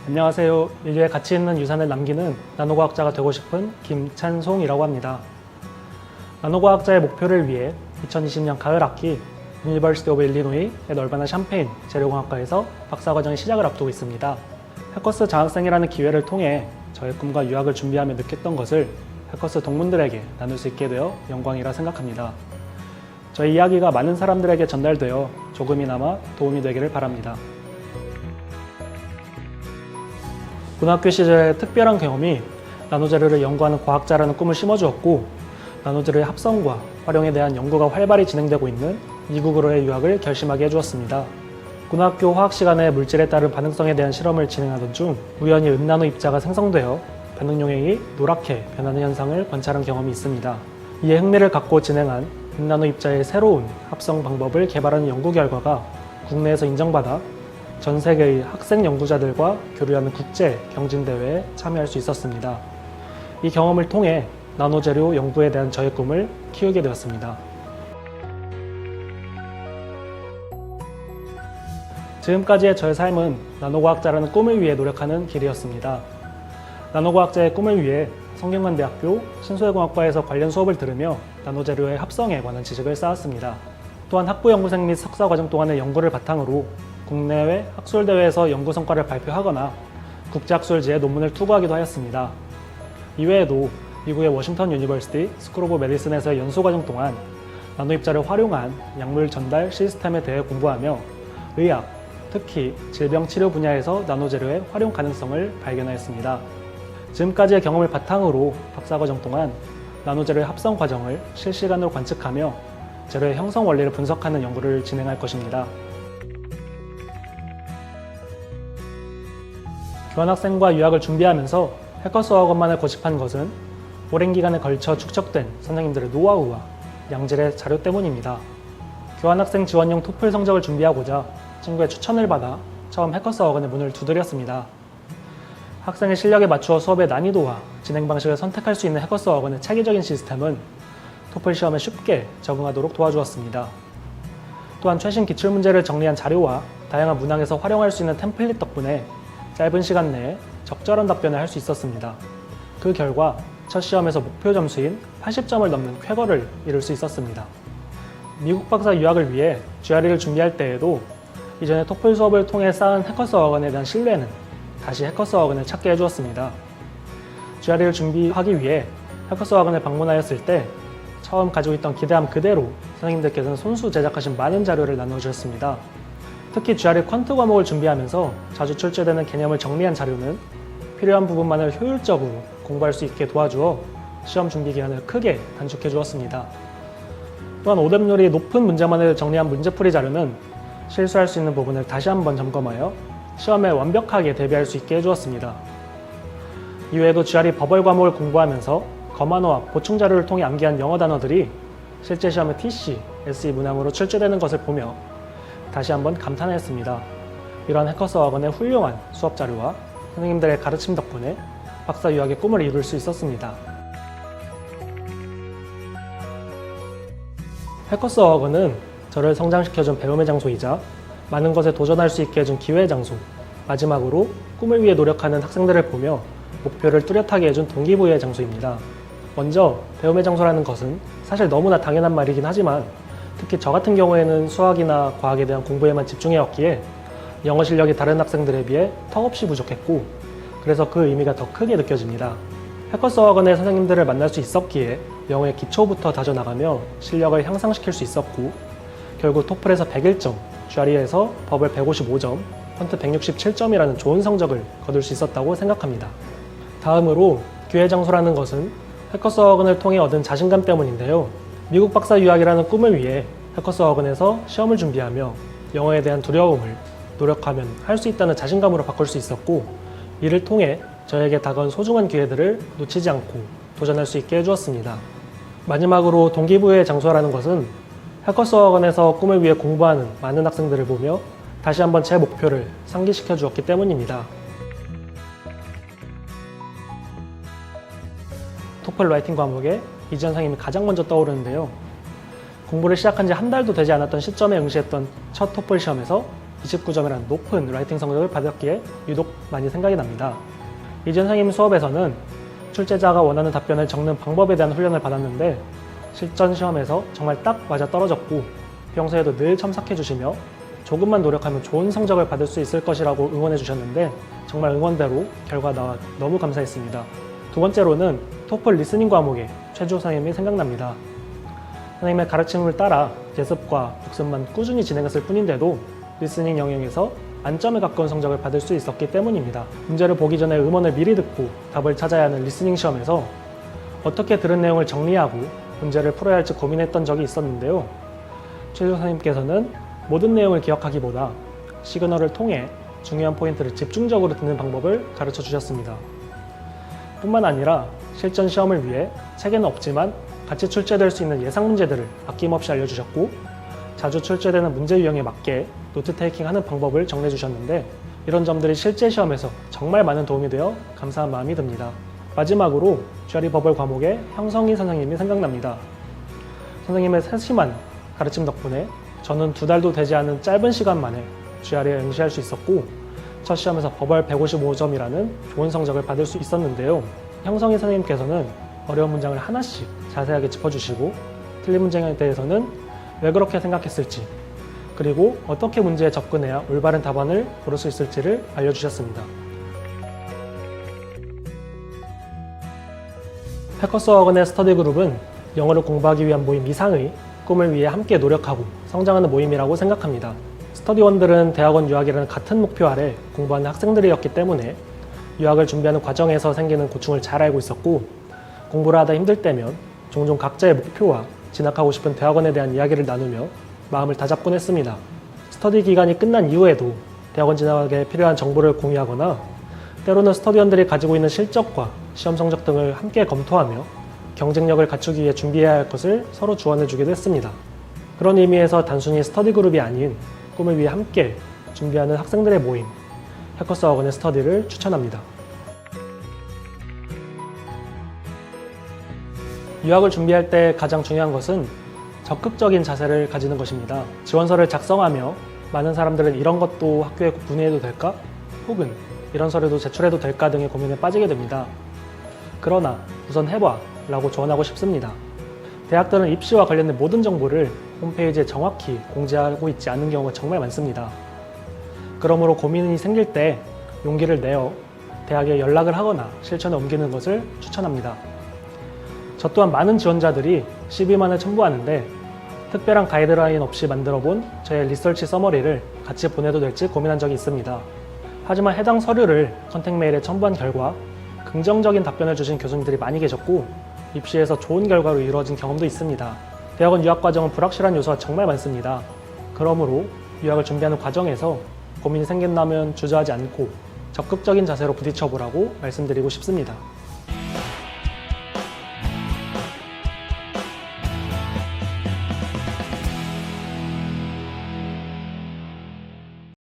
안녕하세요. 인류에 가치 있는 유산을 남기는 나노과학자가 되고 싶은 김찬송이라고 합니다. 나노과학자의 목표를 위해 2020년 가을 학기 유니버시티 오브 일리노이 널바나 샴페인 재료공학과에서 박사과정의 시작을 앞두고 있습니다. 해커스 장학생이라는 기회를 통해 저의 꿈과 유학을 준비하며 느꼈던 것을 해커스 동문들에게 나눌 수 있게 되어 영광이라 생각합니다. 저의 이야기가 많은 사람들에게 전달되어 조금이나마 도움이 되기를 바랍니다. 고등학교 시절의 특별한 경험이 나노재료를 연구하는 과학자라는 꿈을 심어주었고, 나노재료의 합성과 활용에 대한 연구가 활발히 진행되고 있는 미국으로의 유학을 결심하게 해주었습니다. 고등학교 화학 시간에 물질에 따른 반응성에 대한 실험을 진행하던 중 우연히 은나노 입자가 생성되어 반응용액이 노랗게 변하는 현상을 관찰한 경험이 있습니다. 이에 흥미를 갖고 진행한 은나노 입자의 새로운 합성 방법을 개발하는 연구 결과가 국내에서 인정받아 전 세계의 학생 연구자들과 교류하는 국제 경진대회에 참여할 수 있었습니다. 이 경험을 통해 나노재료 연구에 대한 저의 꿈을 키우게 되었습니다. 지금까지의 저의 삶은 나노과학자라는 꿈을 위해 노력하는 길이었습니다. 나노과학자의 꿈을 위해 성균관대학교 신소재공학과에서 관련 수업을 들으며 나노재료의 합성에 관한 지식을 쌓았습니다. 또한 학부 연구생 및 석사과정 동안의 연구를 바탕으로 국내외 학술대회에서 연구 성과를 발표하거나 국제학술지에 논문을 투고하기도 하였습니다. 이외에도 미국의 워싱턴 유니버시티 스쿨 오브 메디슨에서의 연수과정 동안 나노입자를 활용한 약물 전달 시스템에 대해 공부하며 의학, 특히 질병 치료 분야에서 나노재료의 활용 가능성을 발견하였습니다. 지금까지의 경험을 바탕으로 박사과정 동안 나노재료의 합성 과정을 실시간으로 관측하며 재료의 형성 원리를 분석하는 연구를 진행할 것입니다. 교환학생과 유학을 준비하면서 해커스 어학원만을 고집한 것은 오랜 기간에 걸쳐 축적된 선생님들의 노하우와 양질의 자료 때문입니다. 교환학생 지원용 토플 성적을 준비하고자 친구의 추천을 받아 처음 해커스 어학원의 문을 두드렸습니다. 학생의 실력에 맞추어 수업의 난이도와 진행 방식을 선택할 수 있는 해커스 어학원의 체계적인 시스템은 토플 시험에 쉽게 적응하도록 도와주었습니다. 또한 최신 기출문제를 정리한 자료와 다양한 문항에서 활용할 수 있는 템플릿 덕분에 짧은 시간 내에 적절한 답변을 할 수 있었습니다. 그 결과 첫 시험에서 목표 점수인 80점을 넘는 쾌거를 이룰 수 있었습니다. 미국 박사 유학을 위해 GRE를 준비할 때에도 이전에 토플 수업을 통해 쌓은 해커스 어학원에 대한 신뢰는 다시 해커스 어학원을 찾게 해주었습니다. GRE를 준비하기 위해 해커스 어학원을 방문하였을 때 처음 가지고 있던 기대함 그대로 선생님들께서는 손수 제작하신 많은 자료를 나눠주셨습니다. 특히 GRE 퀀트 과목을 준비하면서 자주 출제되는 개념을 정리한 자료는 필요한 부분만을 효율적으로 공부할 수 있게 도와주어 시험 준비 기간을 크게 단축해 주었습니다. 또한 오답률이 높은 문제만을 정리한 문제풀이 자료는 실수할 수 있는 부분을 다시 한번 점검하여 시험에 완벽하게 대비할 수 있게 해주었습니다. 이외에도 GRE 버벌 과목을 공부하면서 검안어학 보충 자료를 통해 암기한 영어 단어들이 실제 시험에 TC, SE 문항으로 출제되는 것을 보며 다시 한번 감탄하였습니다. 이러한 해커스 어학원의 훌륭한 수업 자료와 선생님들의 가르침 덕분에 박사 유학의 꿈을 이룰 수 있었습니다. 해커스 어학원은 저를 성장시켜준 배움의 장소이자 많은 것에 도전할 수 있게 해준 기회의 장소, 마지막으로 꿈을 위해 노력하는 학생들을 보며 목표를 뚜렷하게 해준 동기부여의 장소입니다. 먼저 배움의 장소라는 것은 사실 너무나 당연한 말이긴 하지만 특히 저 같은 경우에는 수학이나 과학에 대한 공부에만 집중해왔기에 영어 실력이 다른 학생들에 비해 턱없이 부족했고 그래서 그 의미가 더 크게 느껴집니다. 해커스 어학원의 선생님들을 만날 수 있었기에 영어의 기초부터 다져나가며 실력을 향상시킬 수 있었고 결국 토플에서 101점, GRE에서 버블 155점, 퀀트 167점이라는 좋은 성적을 거둘 수 있었다고 생각합니다. 다음으로 기회 장소라는 것은 해커스 어학원을 통해 얻은 자신감 때문인데요. 미국 박사 유학이라는 꿈을 위해 해커스 어학원에서 시험을 준비하며 영어에 대한 두려움을 노력하면 할 수 있다는 자신감으로 바꿀 수 있었고 이를 통해 저에게 다가온 소중한 기회들을 놓치지 않고 도전할 수 있게 해주었습니다. 마지막으로 동기부여의 장소라는 것은 해커스 어학원에서 꿈을 위해 공부하는 많은 학생들을 보며 다시 한번 제 목표를 상기시켜 주었기 때문입니다. 토플 라이팅 과목에 이지연 선생님이 가장 먼저 떠오르는데요. 공부를 시작한 지 한 달도 되지 않았던 시점에 응시했던 첫 토플 시험에서 29점이라는 높은 라이팅 성적을 받았기에 유독 많이 생각이 납니다. 이전 선생님 수업에서는 출제자가 원하는 답변을 적는 방법에 대한 훈련을 받았는데 실전 시험에서 정말 딱 맞아 떨어졌고 평소에도 늘 첨삭해 주시며 조금만 노력하면 좋은 성적을 받을 수 있을 것이라고 응원해 주셨는데 정말 응원대로 결과 나와 너무 감사했습니다. 두 번째로는 토플 리스닝 과목의 최주 선생님이 생각납니다. 선생님의 가르침을 따라 예습과 복습만 꾸준히 진행했을 뿐인데도 리스닝 영역에서 만점에 가까운 성적을 받을 수 있었기 때문입니다. 문제를 보기 전에 음원을 미리 듣고 답을 찾아야 하는 리스닝 시험에서 어떻게 들은 내용을 정리하고 문제를 풀어야 할지 고민했던 적이 있었는데요. 최 선생님께서는 모든 내용을 기억하기보다 시그널을 통해 중요한 포인트를 집중적으로 듣는 방법을 가르쳐 주셨습니다. 뿐만 아니라 실전 시험을 위해 책에는 없지만 같이 출제될 수 있는 예상 문제들을 아낌없이 알려주셨고 자주 출제되는 문제 유형에 맞게 노트 테이킹하는 방법을 정리해 주셨는데 이런 점들이 실제 시험에서 정말 많은 도움이 되어 감사한 마음이 듭니다. 마지막으로 GRE 버블 과목의 형성희 선생님이 생각납니다. 선생님의 세심한 가르침 덕분에 저는 2달도 되지 않은 짧은 시간 만에 GRE에 응시할 수 있었고 첫 시험에서 버벌 155점이라는 좋은 성적을 받을 수 있었는데요. 형성희 선생님께서는 어려운 문장을 하나씩 자세하게 짚어주시고 틀린 문장에 대해서는 왜 그렇게 생각했을지 그리고 어떻게 문제에 접근해야 올바른 답안을 고를 수 있을지를 알려주셨습니다. 패커스 어건의 스터디 그룹은 영어를 공부하기 위한 모임 이상의 꿈을 위해 함께 노력하고 성장하는 모임이라고 생각합니다. 스터디원들은 대학원 유학이라는 같은 목표 아래 공부하는 학생들이었기 때문에 유학을 준비하는 과정에서 생기는 고충을 잘 알고 있었고 공부를 하다 힘들 때면 종종 각자의 목표와 진학하고 싶은 대학원에 대한 이야기를 나누며 마음을 다잡곤 했습니다. 스터디 기간이 끝난 이후에도 대학원 진학에 필요한 정보를 공유하거나 때로는 스터디원들이 가지고 있는 실적과 시험 성적 등을 함께 검토하며 경쟁력을 갖추기 위해 준비해야 할 것을 서로 조언해 주기도 했습니다. 그런 의미에서 단순히 스터디 그룹이 아닌 꿈을 위해 함께 준비하는 학생들의 모임 패커스 어건의 스터디를 추천합니다. 유학을 준비할 때 가장 중요한 것은 적극적인 자세를 가지는 것입니다. 지원서를 작성하며 많은 사람들은 이런 것도 학교에 문의해도 될까? 혹은 이런 서류도 제출해도 될까 등의 고민에 빠지게 됩니다. 그러나 우선 해봐 라고 조언하고 싶습니다. 대학들은 입시와 관련된 모든 정보를 홈페이지에 정확히 공지하고 있지 않은 경우가 정말 많습니다. 그러므로 고민이 생길 때 용기를 내어 대학에 연락을 하거나 실천에 옮기는 것을 추천합니다. 저 또한 많은 지원자들이 CV만을 첨부하는데 특별한 가이드라인 없이 만들어본 저의 리서치 서머리를 같이 보내도 될지 고민한 적이 있습니다. 하지만 해당 서류를 컨택 메일에 첨부한 결과 긍정적인 답변을 주신 교수님들이 많이 계셨고 입시에서 좋은 결과로 이루어진 경험도 있습니다. 대학원 유학 과정은 불확실한 요소가 정말 많습니다. 그러므로 유학을 준비하는 과정에서 고민이 생긴다면 주저하지 않고 적극적인 자세로 부딪혀보라고 말씀드리고 싶습니다.